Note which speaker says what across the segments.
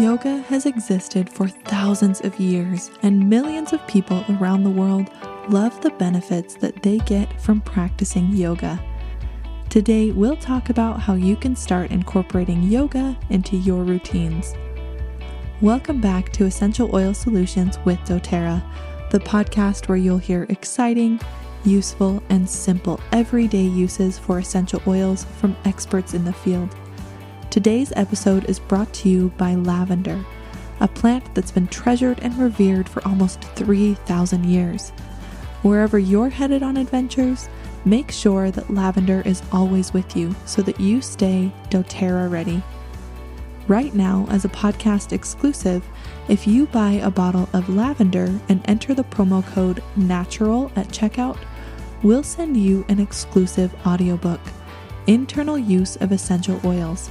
Speaker 1: Yoga has existed for thousands of years, and millions of people around the world love the benefits that they get from practicing yoga. Today, we'll talk about how you can start incorporating yoga into your routines. Welcome back to Essential Oil Solutions with doTERRA, the podcast where you'll hear exciting, useful, and simple everyday uses for essential oils from experts in the field. Today's episode is brought to you by lavender, a plant that's been treasured and revered for almost 3,000 years. Wherever you're headed on adventures, make sure that lavender is always with you so that you stay doTERRA ready. Right now, as a podcast exclusive, if you buy a bottle of lavender and enter the promo code NATURAL at checkout, we'll send you an exclusive audiobook, Internal Use of Essential Oils.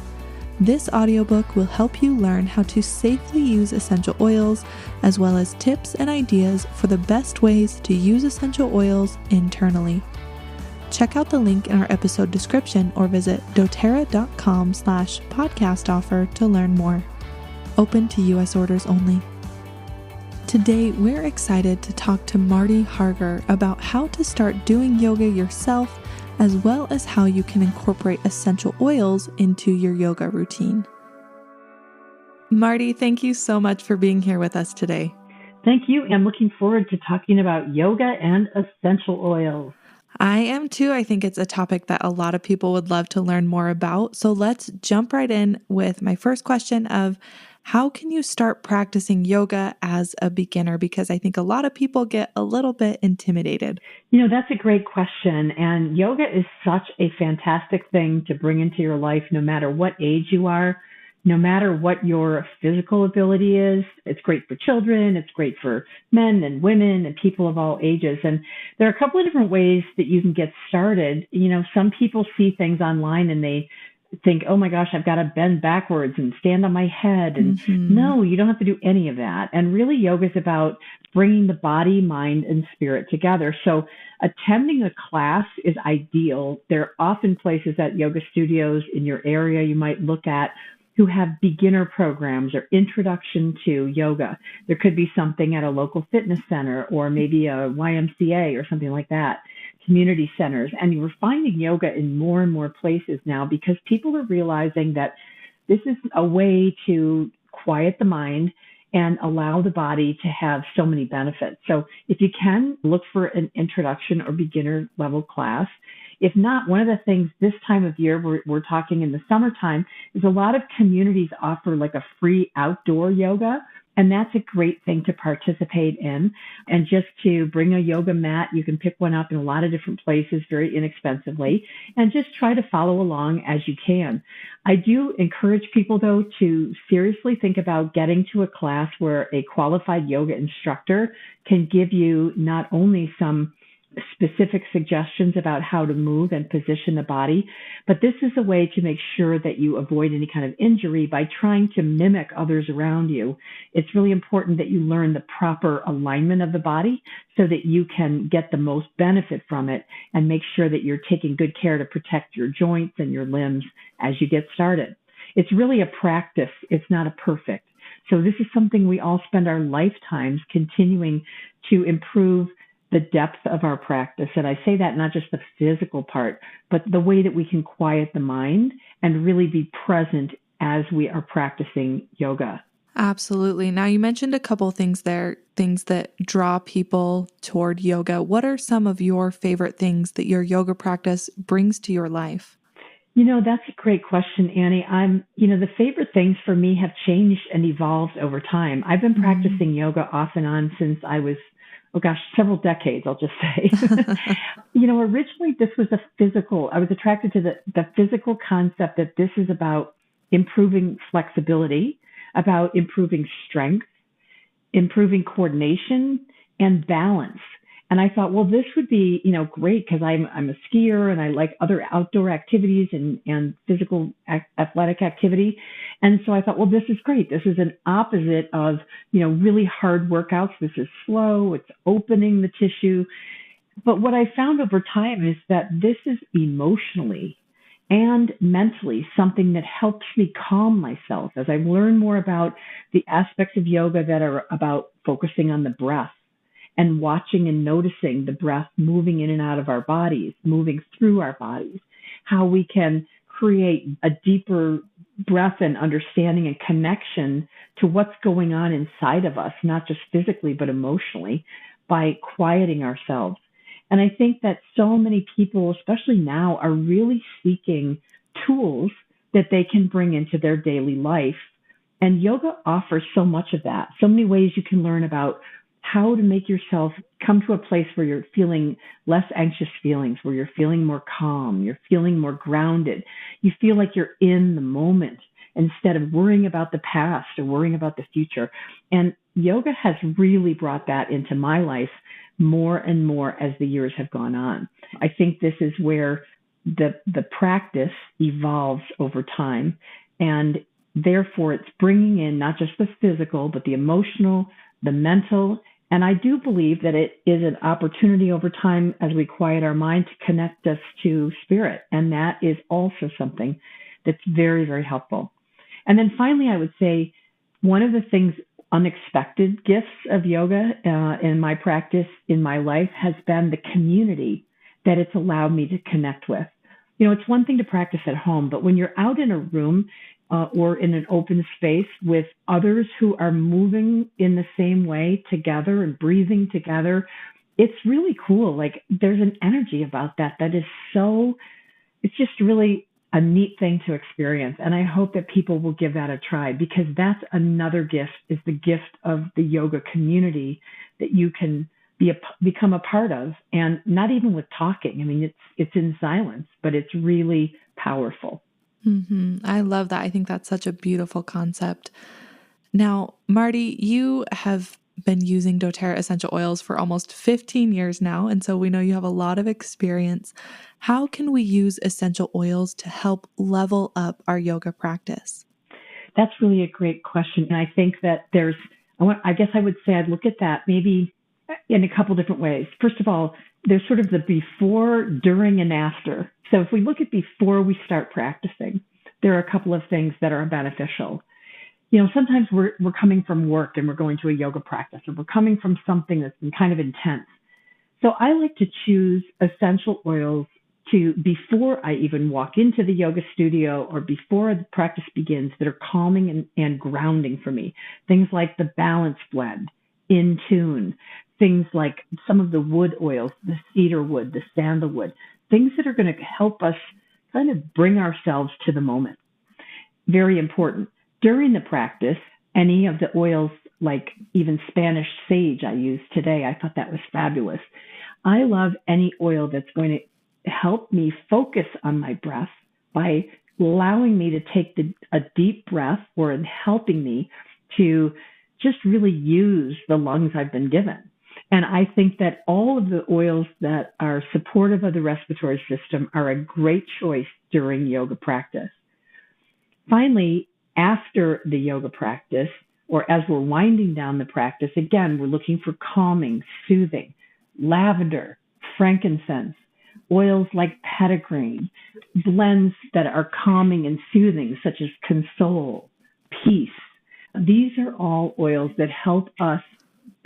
Speaker 1: This audiobook will help you learn how to safely use essential oils, as well as tips and ideas for the best ways to use essential oils internally. Check out the link in our episode description or visit doTERRA.com/podcast offer to learn more. Open to US orders only. Today, we're excited to talk to Marty Harger about how to start doing yoga yourself, as well as how you can incorporate essential oils into your yoga routine. Marty, thank you so much for being here with us today.
Speaker 2: Thank you. I'm looking forward to talking about yoga and essential oils.
Speaker 1: I am too. I think it's a topic that a lot of people would love to learn more about. So let's jump right in with my first question of how can you start practicing yoga as a beginner? Because I think a lot of people get a little bit intimidated.
Speaker 2: You know, that's a great question. And yoga is such a fantastic thing to bring into your life, no matter what age you are, no matter what your physical ability is. It's great for children. It's great for men and women and people of all ages. And there are a couple of different ways that you can get started. You know, some people see things online and they think, oh my gosh, I've got to bend backwards and stand on my head. And no, you don't have to do any of that. And really, yoga is about bringing the body, mind, and spirit together. So attending a class is ideal. There are often places at yoga studios in your area you might look at who have beginner programs or introduction to yoga. There could be something at a local fitness center or maybe a YMCA or something like that. Community centers. And we're finding yoga in more and more places now because people are realizing that this is a way to quiet the mind and allow the body to have so many benefits. So if you can, look for an introduction or beginner level class. If not, one of the things this time of year, we're talking in the summertime, is a lot of communities offer like a free outdoor yoga. And that's a great thing to participate in. And just to bring a yoga mat, you can pick one up in a lot of different places very inexpensively, and just try to follow along as you can. I do encourage people, though, to seriously think about getting to a class where a qualified yoga instructor can give you not only some specific suggestions about how to move and position the body, but this is a way to make sure that you avoid any kind of injury by trying to mimic others around you. It's really important that you learn the proper alignment of the body so that you can get the most benefit from it and make sure that you're taking good care to protect your joints and your limbs as you get started. It's really a practice. It's not a perfect. So this is something we all spend our lifetimes continuing to improve the depth of our practice. And I say that not just the physical part, but the way that we can quiet the mind and really be present as we are practicing yoga.
Speaker 1: Absolutely. Now, you mentioned a couple things there, things that draw people toward yoga. What are some of your favorite things that your yoga practice brings to your life?
Speaker 2: You know, that's a great question, Annie. The favorite things for me have changed and evolved over time. I've been practicing yoga off and on since I was several decades, I'll just say. Originally this was I was attracted to the physical concept that this is about improving flexibility, about improving strength, improving coordination, and balance. And I thought, well, this would be, great because I'm a skier and I like other outdoor activities and physical athletic activity. And so I thought, well, this is great. This is an opposite of, really hard workouts. This is slow. It's opening the tissue. But what I found over time is that this is emotionally and mentally something that helps me calm myself as I learn more about the aspects of yoga that are about focusing on the breath and watching and noticing the breath moving in and out of our bodies, moving through our bodies, how we can create a deeper breath and understanding and connection to what's going on inside of us, not just physically, but emotionally, by quieting ourselves. And I think that so many people, especially now, are really seeking tools that they can bring into their daily life. And yoga offers so much of that, so many ways you can learn about how to make yourself come to a place where you're feeling less anxious feelings, where you're feeling more calm, you're feeling more grounded. You feel like you're in the moment instead of worrying about the past or worrying about the future. And yoga has really brought that into my life more and more as the years have gone on. I think this is where the practice evolves over time. And therefore, it's bringing in not just the physical, but the emotional, the mental. And I do believe that it is an opportunity over time as we quiet our mind to connect us to spirit. And that is also something that's very, very helpful. And then finally, I would say one of the things, unexpected gifts of yoga in my practice, in my life, has been the community that it's allowed me to connect with. You know, it's one thing to practice at home, but when you're out in a room or in an open space with others who are moving in the same way together and breathing together, it's really cool. Like there's an energy about that is so, it's just really a neat thing to experience. And I hope that people will give that a try, because that's another gift, is the gift of the yoga community that you can become a part of. And not even with talking. I mean, it's in silence, but it's really powerful.
Speaker 1: Mm-hmm. I love that. I think that's such a beautiful concept. Now, Marty, you have been using doTERRA essential oils for almost 15 years now, and so we know you have a lot of experience. How can we use essential oils to help level up our yoga practice?
Speaker 2: That's really a great question. And I think that I guess I would say I'd look at that maybe in a couple different ways. First of all, there's sort of the before, during, and after. So if we look at before we start practicing, there are a couple of things that are beneficial. You know, sometimes we're coming from work and we're going to a yoga practice, or we're coming from something that's been kind of intense. So I like to choose essential oils before I even walk into the yoga studio or before the practice begins, that are calming and grounding for me. Things like the Balance Blend, In Tune, things like some of the wood oils, the cedar wood, the sandalwood, things that are going to help us kind of bring ourselves to the moment. Very important. During the practice, any of the oils, like even Spanish sage I used today, I thought that was fabulous. I love any oil that's going to help me focus on my breath by allowing me to take a deep breath, or in helping me to just really use the lungs I've been given. And I think that all of the oils that are supportive of the respiratory system are a great choice during yoga practice. Finally, after the yoga practice, or as we're winding down the practice, again, we're looking for calming, soothing, lavender, frankincense, oils like petitgreen, blends that are calming and soothing, such as console, peace. These are all oils that help us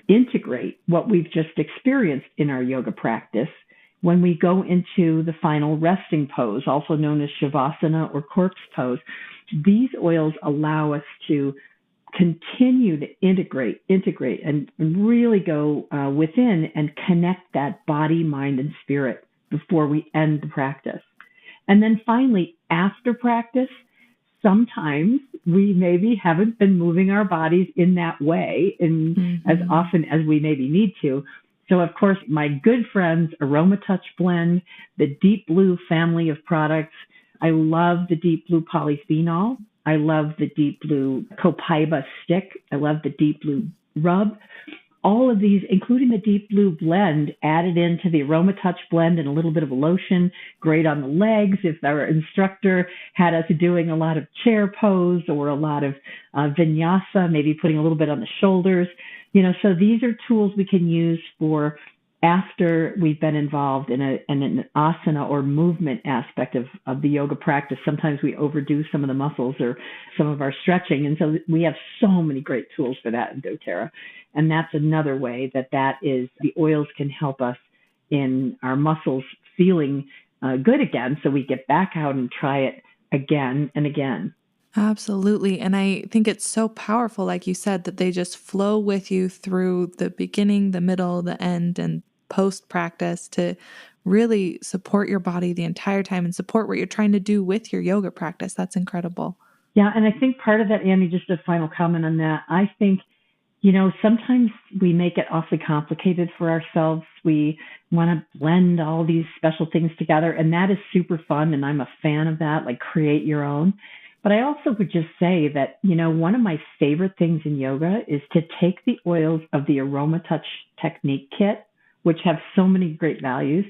Speaker 2: integrate what we've just experienced in our yoga practice when we go into the final resting pose, also known as Shavasana or corpse pose. These oils allow us to continue to integrate and really go within and connect that body, mind, and spirit before we end the practice. And then finally, after practice, sometimes we maybe haven't been moving our bodies in that way as often as we maybe need to. So, of course, my good friends, AromaTouch Blend, the Deep Blue family of products. I love the Deep Blue Polyphenol. I love the Deep Blue Copaiba Stick. I love the Deep Blue Rub. All of these, including the Deep Blue Blend, added into the AromaTouch Blend and a little bit of a lotion, great on the legs. If our instructor had us doing a lot of chair pose or a lot of vinyasa, maybe putting a little bit on the shoulders. You know, so these are tools we can use for after we've been involved in an asana or movement aspect of the yoga practice, sometimes we overdo some of the muscles or some of our stretching. And so we have so many great tools for that in doTERRA. And that's another way that is the oils can help us in our muscles feeling good again. So we get back out and try it again and again.
Speaker 1: Absolutely. And I think it's so powerful, like you said, that they just flow with you through the beginning, the middle, the end, and post practice to really support your body the entire time and support what you're trying to do with your yoga practice. That's incredible.
Speaker 2: Yeah. And I think part of that, Annie, just a final comment on that. I think, sometimes we make it awfully complicated for ourselves. We want to blend all these special things together, and that is super fun. And I'm a fan of that, like create your own. But I also would just say that, one of my favorite things in yoga is to take the oils of the AromaTouch technique kit, which have so many great values,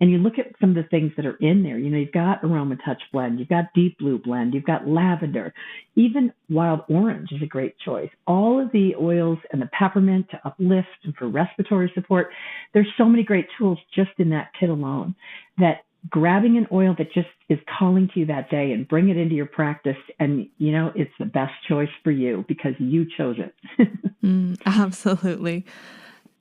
Speaker 2: and you look at some of the things that are in there. You've got AromaTouch blend, you've got deep blue blend, you've got lavender, even wild orange is a great choice. All of the oils and the peppermint to uplift and for respiratory support. There's so many great tools just in that kit alone that grabbing an oil that just is calling to you that day and bring it into your practice. And, it's the best choice for you because you chose it.
Speaker 1: Absolutely.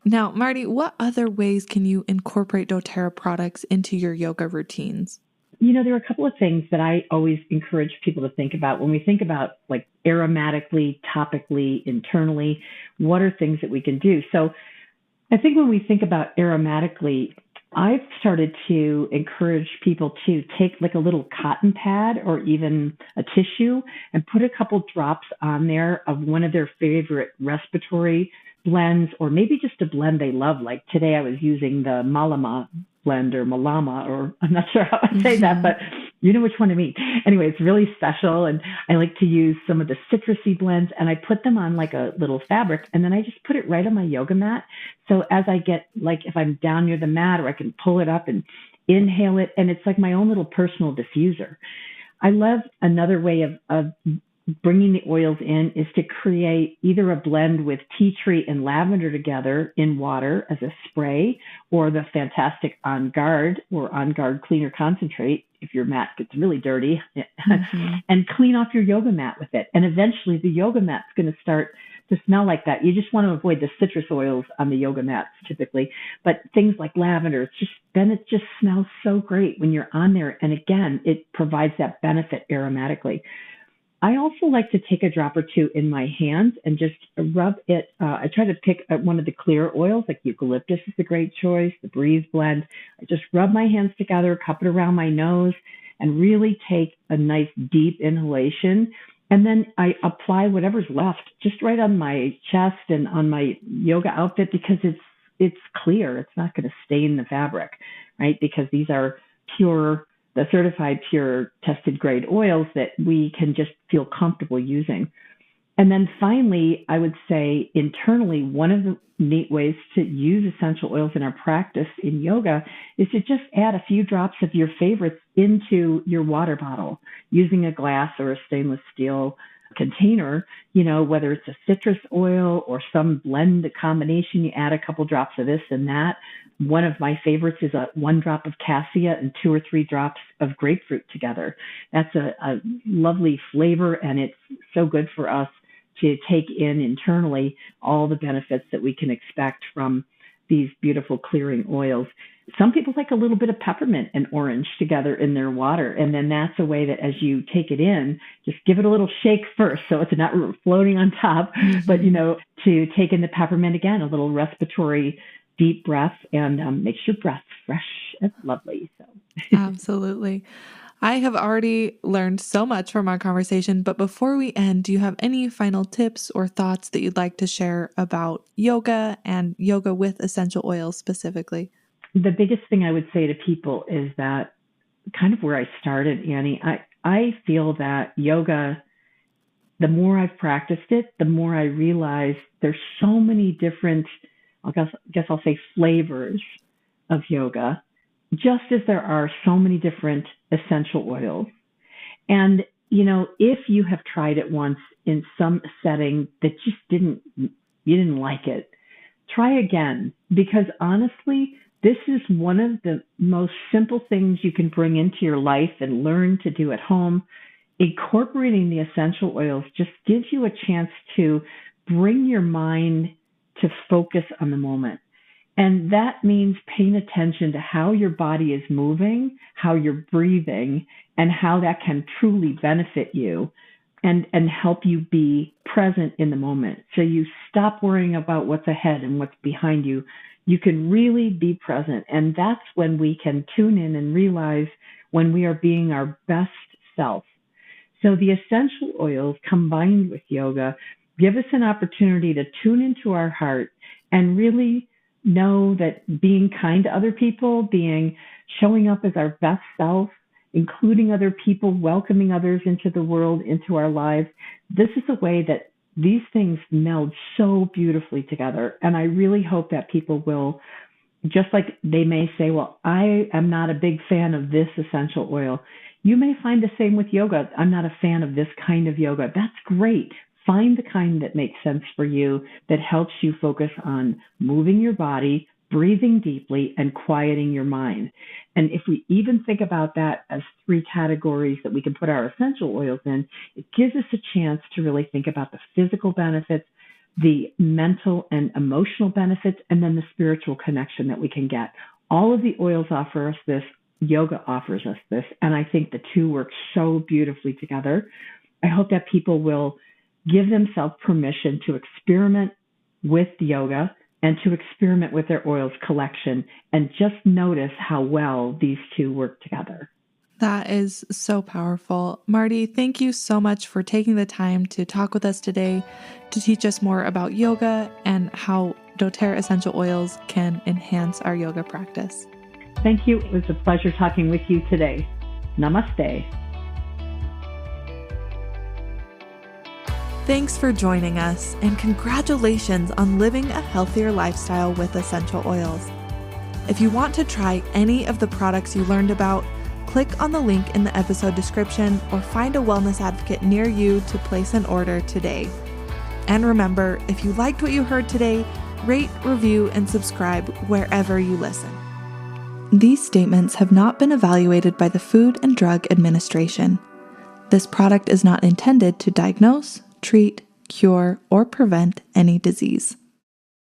Speaker 1: Now, Marty, what other ways can you incorporate doTERRA products into your yoga routines?
Speaker 2: There are a couple of things that I always encourage people to think about when we think about like aromatically, topically, internally, what are things that we can do? So I think when we think about aromatically, I've started to encourage people to take like a little cotton pad or even a tissue and put a couple drops on there of one of their favorite respiratory blends, or maybe just a blend they love. Like today I was using the Malama blend or Malama, or I'm not sure how I say that, but you know which one I mean. Anyway, it's really special. And I like to use some of the citrusy blends, and I put them on like a little fabric, and then I just put it right on my yoga mat. So as I get, like if I'm down near the mat, or I can pull it up and inhale it, and it's like my own little personal diffuser. I love another way of bringing the oils in is to create either a blend with tea tree and lavender together in water as a spray, or the fantastic On Guard or On Guard Cleaner Concentrate if your mat gets really dirty, and clean off your yoga mat with it. And eventually the yoga mat's going to start to smell like that. You just want to avoid the citrus oils on the yoga mats typically, but things like lavender, it just smells so great when you're on there. And again, it provides that benefit aromatically. I also like to take a drop or two in my hands and just rub it. I try to pick one of the clear oils, like Eucalyptus is a great choice, the Breeze blend. I just rub my hands together, cup it around my nose, and really take a nice deep inhalation. And then I apply whatever's left just right on my chest and on my yoga outfit, because it's clear. It's not going to stain the fabric, right? Because these are the certified pure tested grade oils that we can just feel comfortable using. And then finally, I would say internally, one of the neat ways to use essential oils in our practice in yoga is to just add a few drops of your favorites into your water bottle using a glass or a stainless steel container, whether it's a citrus oil or some blend combination. You add a couple drops of this and that. One of my favorites is 1 drop of cassia and 2 or 3 drops of grapefruit together. That's a lovely flavor, and it's so good for us to take in internally all the benefits that we can expect from these beautiful clearing oils. Some people like a little bit of peppermint and orange together in their water. And then that's a way that as you take it in, just give it a little shake first so it's not floating on top, but, to take in the peppermint again, a little respiratory deep breath, and makes your breath fresh and lovely. So
Speaker 1: Absolutely. I have already learned so much from our conversation, but before we end, do you have any final tips or thoughts that you'd like to share about yoga and yoga with essential oils specifically?
Speaker 2: The biggest thing I would say to people is that kind of where I started, Annie, I feel that yoga, the more I've practiced it, the more I realize there's so many different, I guess I'll say flavors of yoga, just as there are so many different essential oils. And, if you have tried it once in some setting that just you didn't like it, try again, because honestly, this is one of the most simple things you can bring into your life and learn to do at home. Incorporating the essential oils just gives you a chance to bring your mind to focus on the moment. And that means paying attention to how your body is moving, how you're breathing, and how that can truly benefit you and help you be present in the moment. So you stop worrying about what's ahead and what's behind you. You can really be present. And that's when we can tune in and realize when we are being our best self. So the essential oils combined with yoga give us an opportunity to tune into our heart and really know that being kind to other people, showing up as our best self, including other people, welcoming others into the world, into our lives, this is a way that these things meld so beautifully together. And I really hope that people will, just like they may say, well, I am not a big fan of this essential oil. You may find the same with yoga. I'm not a fan of this kind of yoga. That's great. Find the kind that makes sense for you, that helps you focus on moving your body, breathing deeply, and quieting your mind. And if we even think about that as 3 categories that we can put our essential oils in, it gives us a chance to really think about the physical benefits, the mental and emotional benefits, and then the spiritual connection that we can get. All of the oils offer us this. Yoga offers us this. And I think the two work so beautifully together. I hope that people will give themselves permission to experiment with yoga and to experiment with their oils collection and just notice how well these two work together.
Speaker 1: That is so powerful. Marty, thank you so much for taking the time to talk with us today, to teach us more about yoga and how doTERRA essential oils can enhance our yoga practice.
Speaker 2: Thank you. It was a pleasure talking with you today. Namaste.
Speaker 1: Thanks for joining us, and congratulations on living a healthier lifestyle with essential oils. If you want to try any of the products you learned about, click on the link in the episode description or find a wellness advocate near you to place an order today. And remember, if you liked what you heard today, rate, review, and subscribe wherever you listen. These statements have not been evaluated by the Food and Drug Administration. This product is not intended to diagnose, treat, cure, or prevent any disease.